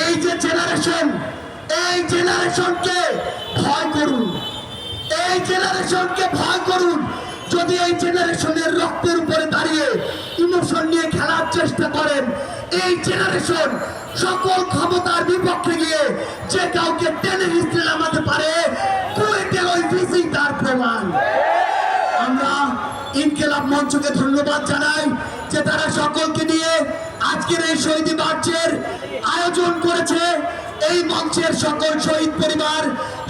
এই যে জেনারেশন, এই জেনারেশনকে ভয় করুন, এই জেনারেশনকে ভয় করুন। যদি এই জেনারেশনের রক্তের উপরে দাঁড়িয়ে ইমোশন নিয়ে খেলার চেষ্টা করেন, এই জেনারেশন সকল ক্ষমতার বিপক্ষে গিয়ে যে কাউকে টেনে হিস্ট্রি নামাতে পারে, কুয়েটের ওই ভিসি তার প্রমাণ। আমরা ইনকিলাব মঞ্চকে ধন্যবাদ জানাই যে তারা সকলকে নিয়ে আজকের এই শহীদ মার্চের আয়োজন করেছে। এই মঞ্চের সকল শহীদ পরিবার,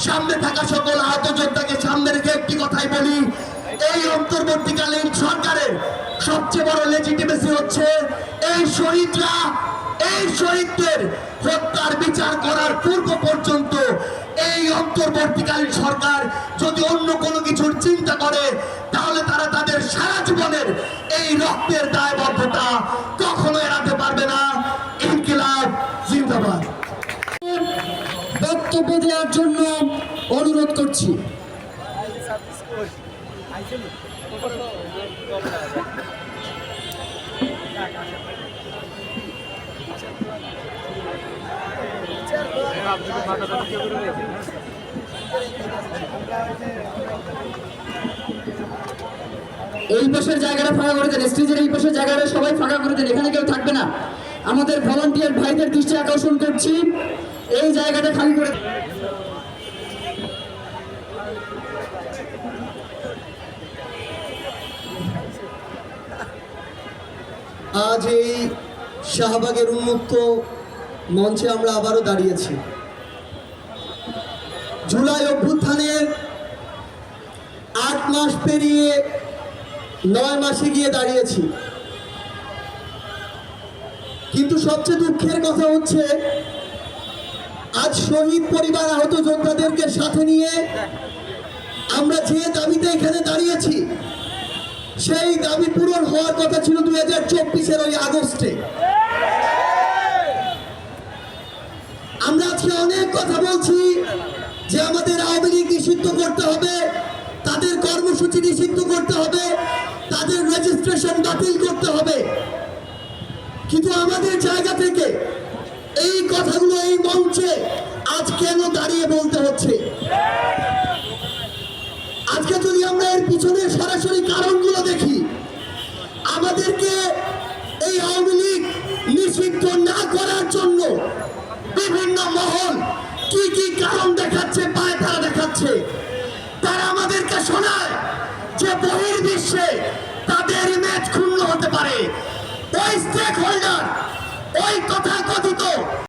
সামনে থাকা সকল আহত যোদ্ধাকে সামনে রেখে একটি কথাই বলি, এই অন্তর্বর্তীকালীন সরকারের সবচেয়ে বড় লেজিটিমেসি হচ্ছে এই শহীদরা, এই শহীদদের হত্যার বিচার করার পূর্ব পর্যন্ত এই অন্তর্বর্তীকালীন সরকার যদি অন্য কোনো কিছুর চিন্তা করে, তাহলে তারা তাদের সারা জীবনের এই রক্তের দায়বদ্ধতা কখনো এড়াতে পারবে না। ইনকিলাব জিন্দাবাদ। বক্তব্য দেওয়ার জন্য অনুরোধ করছি। এই পাশের জায়গাটা ফাঁকা করে দেন, স্টেজের এই পাশের জায়গাটা সবাই ফাঁকা করে দেন, এখানে কেউ থাকবে না। আমাদের ভলান্টিয়ার ভাইদের দৃষ্টি আকর্ষণ করছি, এই জায়গাটা খালি করে। আজ এই শাহবাগের উন্মুক্ত মঞ্চে আমরা আবারও দাঁড়িয়েছি। জুলাই অভ্যুত্থানের 8 মাস পেরিয়ে 9 মাসে গিয়ে দাঁড়িয়েছি। কিন্তু সবচেয়ে দুঃখের কথা হচ্ছে, আজ শহীদ পরিবার, আহত যোদ্ধাদেরকে সাথে নিয়ে আমরা যে দাবিতে এখানে দাঁড়িয়েছি, সেই দাবি পূরণ হওয়ার কথা ছিল 2024-এর ওই আগস্টে। আমরা আজকে অনেক কথা বলছি যে আমাদের আওয়ামী লীগ নিষিদ্ধ করতে হবে, তাদের কর্মসূচি নিষিদ্ধ করতে হবে, তাদের রেজিস্ট্রেশন বাতিল করতে হবে। কিন্তু আমাদের জায়গা থেকে এই কথাগুলো এই মঞ্চে আজ কেন দাঁড়িয়ে বলতে হচ্ছে? আজকে যদি আমরা এর পিছনে সরাসরি কারণগুলো দেখি, আমাদেরকে এই আওয়ামী লীগ নিষিদ্ধ না করার জন্য বিভিন্ন মহল কি কি কারণ দেখাচ্ছে, পায়তারা দেখাচ্ছে। তারা আমাদেরকে শোনায় যে বহির্বিশ্বে তাদের ইমেজ ক্ষুণ্ণ হতে পারে। ওই স্টেক হোল্ডার, ওই তথাকথিত